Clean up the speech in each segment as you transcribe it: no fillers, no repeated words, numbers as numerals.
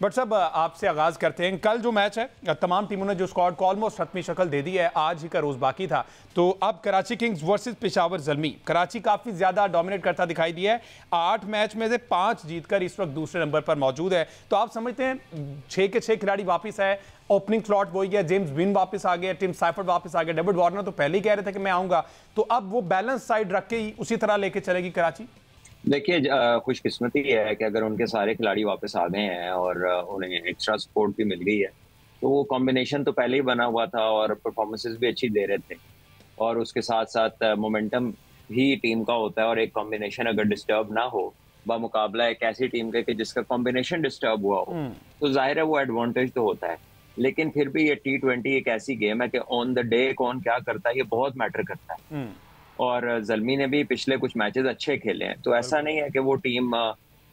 But साहब आपसे आगाज़ करते हैं। कल जो मैच है तमाम टीमों ने जो स्क्वाड को ऑलमोस्ट हतमी शक्ल दे दी है, आज ही का रोज़ बाकी था। तो अब कराची किंग्स वर्सेस पेशावर ज़ल्मी, कराची काफ़ी ज़्यादा डोमिनेट करता दिखाई दिया है। 8 मैच में से 5 जीतकर इस वक्त दूसरे नंबर पर मौजूद है। तो आप समझते हैं 6 के 6 खिलाड़ी वापस है, ओपनिंग स्लॉट वही है, जेम्स विन वापस आ गया, टिम साइफर्ड वापस आ गया, डेविड वार्नर तो पहले ही कह रहे थे कि मैं आऊँगा। तो अब वो बैलेंस साइड रख के ही उसी तरह लेके चलेगी कराची। देखिए, खुशकिस्मती है कि अगर उनके सारे खिलाड़ी वापस आ गए हैं और उन्हें एक्स्ट्रा सपोर्ट भी मिल गई है, तो वो कॉम्बिनेशन तो पहले ही बना हुआ था और परफॉर्मेंसेस भी अच्छी दे रहे थे। और उसके साथ साथ मोमेंटम भी टीम का होता है, और एक कॉम्बिनेशन अगर डिस्टर्ब ना हो बमुकाबला एक ऐसी टीम के कि जिसका कॉम्बिनेशन डिस्टर्ब हुआ हो, तो जाहिर है वो एडवांटेज तो होता है। लेकिन फिर भी ये T20 एक ऐसी गेम है कि ऑन द डे कौन क्या करता है ये बहुत मैटर करता है। और ज़ल्मी ने भी पिछले कुछ मैचेस अच्छे खेले हैं, तो ऐसा नहीं है कि वो टीम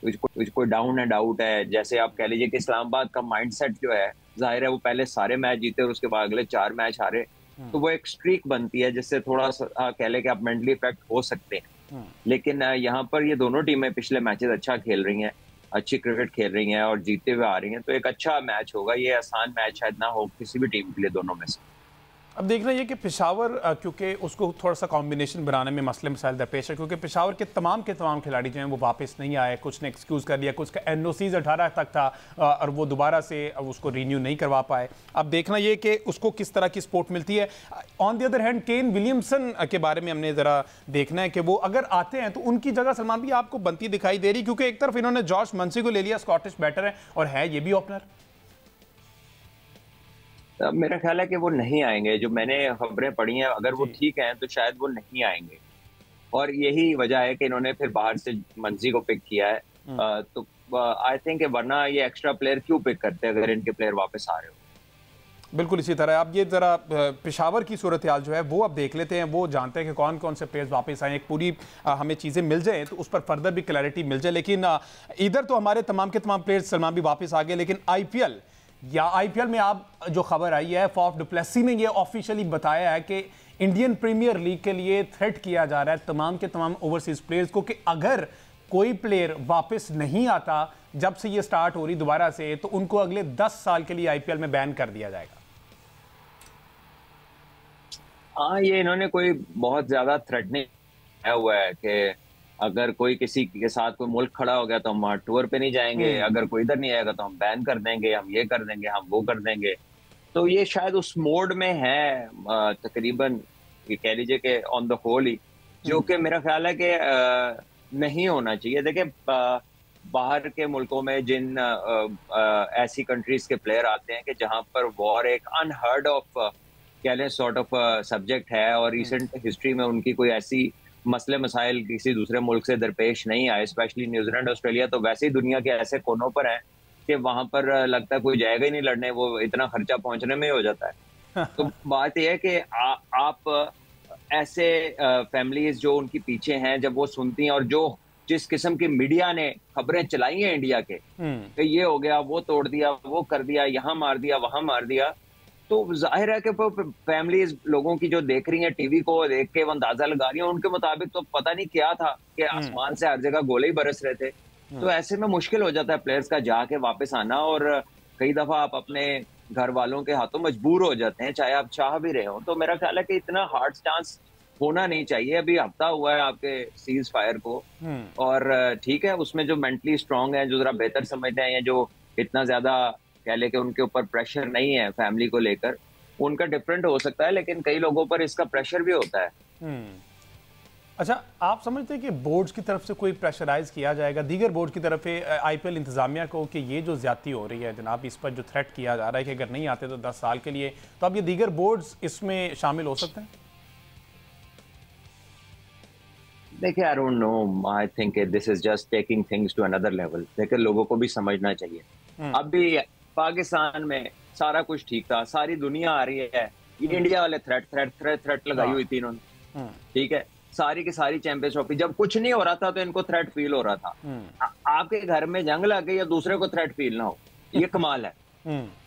कोई डाउन एंड आउट है। जैसे आप कह लीजिए कि इस्लामाबाद का माइंडसेट जो है, जाहिर है वो पहले सारे मैच जीते और उसके बाद अगले 4 मैच हारे, तो वो एक स्ट्रीक बनती है जिससे थोड़ा सा कह ले कि आप मेंटली इफेक्ट हो सकते हैं। लेकिन यहाँ पर ये दोनों टीमें पिछले मैचेस अच्छा खेल रही हैं, अच्छी क्रिकेट खेल रही हैं और जीतते हुए आ रही हैं, तो एक अच्छा मैच होगा। ये आसान मैच शायद ना हो किसी भी टीम के लिए दोनों में से। अब देखना ये कि पेशावर क्योंकि उसको थोड़ा सा कॉम्बिनेशन बनाने में मसले मसाइल दरपेश है, क्योंकि पेशावर के तमाम खिलाड़ी जो हैं वो वापस नहीं आए। कुछ ने एक्सक्यूज़ कर लिया, कुछ का NOCs 18 तक था और वो दोबारा से उसको रीन्यू नहीं करवा पाए। अब देखना ये कि उसको किस तरह की सपोर्ट मिलती है। On the other hand Kane Williamson के बारे में हमने ज़रा देखना है कि वो अगर आते हैं तो उनकी जगह सलमान भी आपको बनती दिखाई दे रही, क्योंकि एक तरफ इन्होंने जॉश मंसी को ले लिया, स्कॉटिश बैटर है और है ये भी ओपनर। मेरा ख्याल है कि वो नहीं आएंगे। जो मैंने खबरें पढ़ी हैं, अगर वो ठीक हैं तो शायद वो नहीं आएंगे, और यही वजह है कि इन्होंने फिर बाहर से मंजी को पिक किया है। तो आई थिंक वरना ये एक्स्ट्रा प्लेयर क्यों पिक करते अगर इनके प्लेयर वापस आ रहे हो। बिल्कुल इसी तरह अब ये ज़रा पेशावर की सूरत हाल जो है वो अब देख लेते हैं। वो जानते हैं कि कौन कौन से प्लेयर्स वापस आए, एक पूरी हमें चीज़ें मिल जाएँ तो उस पर फर्दर भी क्लैरिटी मिल जाए। लेकिन इधर तो हमारे तमाम के तमाम प्लेयर्स सलमान भी वापस आ गए, लेकिन IPL में आप जो खबर आई है, फॉफ डु प्लेसी ने ये ऑफिशियली बताया है कि इंडियन प्रीमियर लीग के लिए थ्रेट किया जा रहा है तमाम के तमाम ओवरसीज प्लेयर्स को कि अगर कोई प्लेयर वापस नहीं आता जब से ये स्टार्ट हो रही दोबारा से, तो उनको अगले 10 साल के लिए IPL में बैन कर दिया जाएगा। हाँ, ये इन्होंने कोई बहुत ज्यादा थ्रेटनिंग किया हुआ है कि अगर कोई किसी के साथ कोई मुल्क खड़ा हो गया तो हम वहाँ टूर पे नहीं जाएंगे, अगर कोई इधर नहीं आएगा तो हम बैन कर देंगे, हम ये कर देंगे, हम वो कर देंगे। तो ये शायद उस मोड में है तकरीबन, ये कह लीजिए कि ऑन द होल ही, जो कि मेरा ख्याल है कि नहीं होना चाहिए। देखिए, बाहर के मुल्कों में जिन ऐसी कंट्रीज के प्लेयर आते हैं कि जहाँ पर वॉर एक अनहर्ड ऑफ कह लें सॉर्ट ऑफ सब्जेक्ट है, और रिसेंट हिस्ट्री में उनकी कोई ऐसी मसले मसाइल किसी दूसरे मुल्क से दरपेश नहीं आए, स्पेशली न्यूजीलैंड ऑस्ट्रेलिया तो वैसे ही दुनिया के ऐसे कोनों पर हैं कि वहां पर लगता है कोई जाएगा ही नहीं लड़ने, वो इतना खर्चा पहुंचने में ही हो जाता है। तो बात यह है कि आप ऐसे फैमिलीज जो उनकी पीछे हैं, जब वो सुनती हैं और जो जिस किस्म की मीडिया ने खबरें चलाई हैं इंडिया के कि ये हो गया, वो तोड़ दिया, वो कर दिया, यहाँ मार दिया, वहां मार दिया, तो जाहिर है कि फैमिलीज लोगों की जो देख रही हैं टीवी को देख के वो अंदाजा लगा रही हैं, उनके मुताबिक तो पता नहीं क्या था कि आसमान से हर जगह गोले ही बरस रहे थे। तो ऐसे में मुश्किल हो जाता है प्लेयर्स का जाके वापस आना, और कई दफा आप अपने घर वालों के हाथों मजबूर हो जाते हैं, चाहे आप चाह भी रहे हो। तो मेरा ख्याल है कि इतना हार्ड स्टांस होना नहीं चाहिए। अभी हफ्ता हुआ है आपके सीज फायर को, और ठीक है, उसमें जो मेंटली स्ट्रांग है, जो जरा बेहतर समझते हैं, या जो इतना ज्यादा कह ले कि उनके ऊपर प्रेशर नहीं है फैमिली को लेकर, उनका डिफरेंट हो सकता है, लेकिन कई लोगों पर इसका प्रेशर भी होता है। अच्छा, आप समझते हैं कि बोर्ड्स की तरफ से कोई प्रेशराइज किया जाएगा दीगर बोर्ड की तरफ IPL इंतजामिया को कि ये जो ज्यादती हो रही है जनाब, इस पर जो थ्रेट किया जा रहा है कि अगर नहीं आते तो 10 साल के लिए, तो अब ये दीगर बोर्ड्स इसमें शामिल हो सकते हैं? देखिए, I don't know, I think this is just taking things to another level. देखिए, लोगों को भी समझना चाहिए। अभी पाकिस्तान में सारा कुछ ठीक था, सारी दुनिया आ रही है, ये इंडिया वाले थ्रेट लगाई हुई थी इन्होंने, ठीक है, सारी की सारी चैंपियंस ट्रॉफी। जब कुछ नहीं हो रहा था तो इनको थ्रेट फील हो रहा था। आपके घर में जंग लग गई या दूसरे को थ्रेट फील ना हो, ये कमाल है।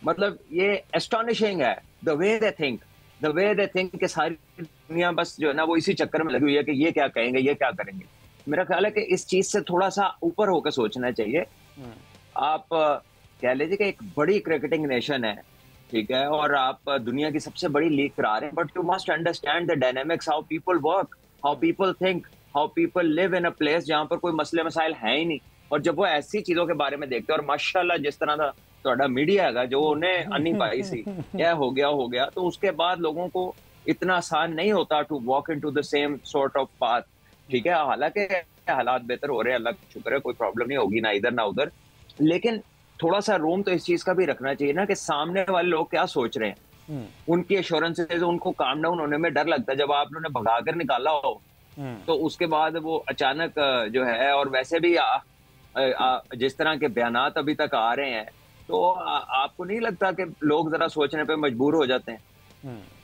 मतलब ये एस्टॉनिशिंग है द वे दे थिंक कि सारी दुनिया बस जो है ना वो इसी चक्कर में लगी हुई है कि ये क्या कहेंगे, ये क्या करेंगे। मेरा ख्याल है कि इस चीज से थोड़ा सा ऊपर होकर सोचना चाहिए। आप कह लीजिए कि एक बड़ी क्रिकेटिंग नेशन है, ठीक है, और आप दुनिया की सबसे बड़ी लीग करा रहे हैं, but you must understand the dynamics, how people work, how people think, how people live in a place जहां पर कोई मसले मसाइल है ही नहीं। और जब वो ऐसी चीजों के बारे में देखते हैं, और माशाल्लाह जिस तरह का थोड़ा मीडिया है जो उन्हें अन्नी पाई सी यह हो गया, तो उसके बाद लोगों को इतना आसान नहीं होता to walk into the same sort of path, ठीक है। हालांकि हालात बेहतर हो रहे हैं, अल्लाह का शुक्र है, कोई प्रॉब्लम नहीं होगी ना इधर ना उधर, लेकिन थोड़ा सा रूम तो इस चीज का भी रखना चाहिए ना कि सामने वाले लोग क्या सोच रहे हैं। उनकी एश्योरेंसेज, उनको काम डाउन होने में डर लगता है जब आप उन्हें भगाकर निकाला हो, तो उसके बाद वो अचानक जो है, और वैसे भी जिस तरह के बयानात अभी तक आ रहे हैं, तो आपको नहीं लगता कि लोग जरा सोचने पे मजबूर हो जाते हैं?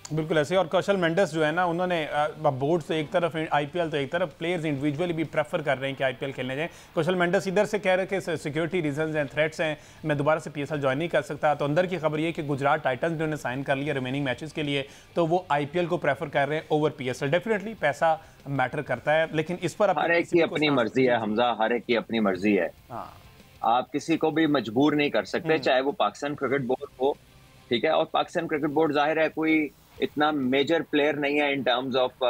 बिल्कुल ऐसे। और कौशल मेंडिस जो है ना, उन्होंने बोर्ड से एक तरफ आईपीएल तो एक तरफ प्लेयर्स इंडिविजुअली भी प्रेफर कर रहे हैं कि आईपीएल खेलने जाएं। कौशल मेंडिस इधर से कह रहे हैं कि सिक्योरिटी रीजंस हैं, थ्रेट्स हैं, मैं दोबारा से पीएसएल ज्वाइन नहीं कर सकता। तो अंदर की खबर ये कि गुजरात टाइटंस ने उन्हें साइन कर लिया रिमेनिंग मैचेस के लिए, तो वो आईपीएल को प्रेफर कर रहे हैं ओवर पीएसएल। डेफिनेटली पैसा मैटर करता है, लेकिन इस पर हर एक की अपनी मर्जी है हमजा, हर एक की अपनी मर्जी है। आप किसी को भी मजबूर नहीं कर सकते, चाहे वो पाकिस्तान क्रिकेट बोर्ड हो, ठीक है। और पाकिस्तान क्रिकेट बोर्ड जाहिर है कोई इतना मेजर प्लेयर नहीं है in terms of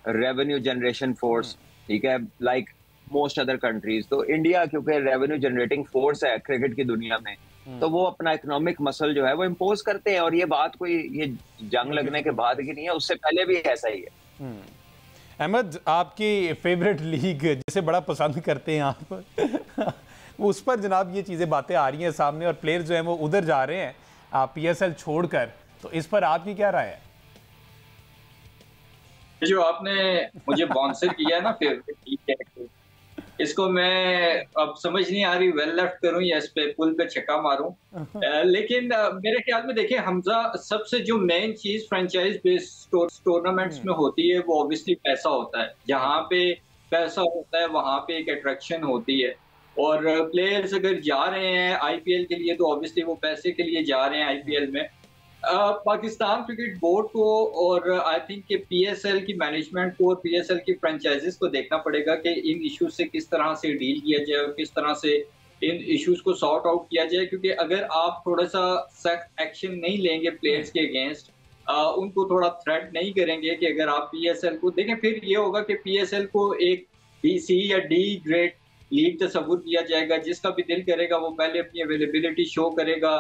revenue generation force, ठीक है, लाइक मोस्ट अदर कंट्रीज। तो इंडिया क्योंकि रेवेन्यू जनरेटिंग फोर्स है क्रिकेट की दुनिया में, तो वो अपना इकोनॉमिक मसल जो है वो इम्पोज करते हैं। और ये बात कोई ये जंग लगने के बाद की नहीं है, उससे पहले भी ऐसा ही है। अहमद, आपकी फेवरेट लीग जिसे बड़ा पसंद करते हैं आप उस पर जनाब ये चीज़ें बातें आ रही हैं सामने, और प्लेयर्स जो हैं वो उधर जा रहे हैं पीएसएल छोड़कर, तो इस पर आपकी क्या राय है? जो आपने मुझे बाउंसर किया है ना फेवरेट लीग है, इसको मैं अब समझ नहीं आ रही वेल लेफ्ट करूं या इस पे पुल पे छक्का मारूं। लेकिन मेरे ख्याल में देखिए हमजा, सबसे जो मेन चीज फ्रेंचाइज बेस्ड टूर्नामेंट्स में होती है वो ऑब्वियसली पैसा होता है। जहां पे पैसा होता है वहां पे एक अट्रैक्शन होती है, और प्लेयर्स अगर जा रहे हैं आईपीएल के लिए तो ऑब्वियसली वो पैसे के लिए जा रहे हैं आईपीएल में। पाकिस्तान क्रिकेट बोर्ड को और आई थिंक कि पीएसएल की मैनेजमेंट को और पीएसएल की फ्रेंचाइजीज को देखना पड़ेगा कि इन इश्यूज से किस तरह से डील किया जाए और किस तरह से इन इश्यूज को सॉर्ट आउट किया जाए। क्योंकि अगर आप थोड़ा सा सख्त एक्शन नहीं लेंगे प्लेयर्स के अगेंस्ट, उनको थोड़ा थ्रेट नहीं करेंगे कि अगर आप पीएसएल को देखें, फिर ये होगा कि पीएसएल को एक सी या डी ग्रेड लीग तस्वुर किया जाएगा। जिसका भी दिल करेगा वो पहले अपनी अवेलेबिलिटी शो करेगा,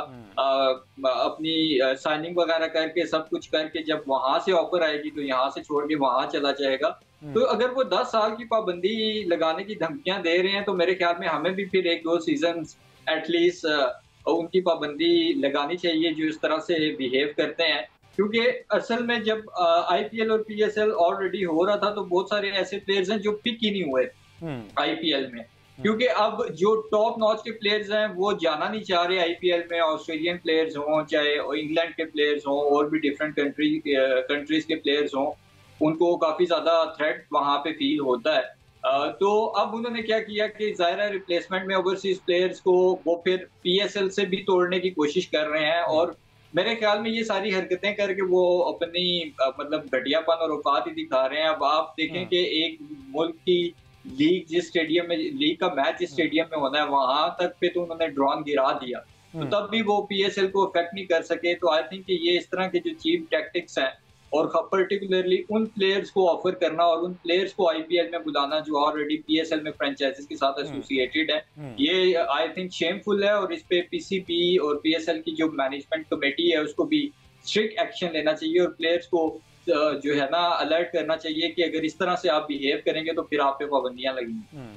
अपनी साइनिंग वगैरह करके सब कुछ करके जब वहां से ऑफर आएगी तो यहाँ से छोड़ के वहां चला जाएगा। तो अगर वो 10 साल की पाबंदी लगाने की धमकियां दे रहे हैं तो मेरे ख्याल में हमें भी फिर 1-2 सीजन एटलीस्ट उनकी पाबंदी लगानी चाहिए जो इस तरह से बिहेव करते हैं। क्योंकि असल में जब आईपीएल और पीएसएल ऑलरेडी हो रहा था तो बहुत सारे ऐसे प्लेयर्स हैं जो पिक ही नहीं हुए आईपीएल में, क्योंकि अब जो टॉप नॉच के प्लेयर्स हैं वो जाना नहीं चाह रहे आईपीएल में। ऑस्ट्रेलियन प्लेयर्स हों, चाहे इंग्लैंड के प्लेयर्स हों, और भी डिफरेंट कंट्रीज के प्लेयर्स हों, उनको काफी ज्यादा थ्रेट वहां पे फील होता है। तो अब उन्होंने क्या किया कि जाहिर है रिप्लेसमेंट में ओवरसीज प्लेयर्स को वो फिर पीएसएल से भी तोड़ने की कोशिश कर रहे हैं। और मेरे ख्याल में ये सारी हरकतें करके वो अपनी मतलब घटियापन और औकात ही दिखा रहे हैं। अब आप देखें कि एक मुल्क की लीग जिस स्टेडियम में, लीग का मैच जिस स्टेडियम में होना है वहां तक पे तो उन्होंने ड्रोन गिरा दिया, तो तब भी वो पीएसएल को अफेक्ट नहीं कर सके। तो आई थिंक कि ये इस तरह के जो चीप टैक्टिक्स हैं, और पर्टिकुलरली उन प्लेयर्स को ऑफर करना और उन प्लेयर्स को आईपीएल में बुलाना जो ऑलरेडी पीएसएल में फ्रेंचाइजीज के साथ एसोसिएटेड है, ये आई थिंक शेमफुल है। और इस पे पीसीबी और पीएसएल की जो मैनेजमेंट कमेटी है उसको भी स्ट्रिक्ट एक्शन लेना चाहिए और प्लेयर्स को जो है ना अलर्ट करना चाहिए कि अगर इस तरह से आप बिहेव करेंगे तो फिर आप पे पाबंदियां लगेंगी।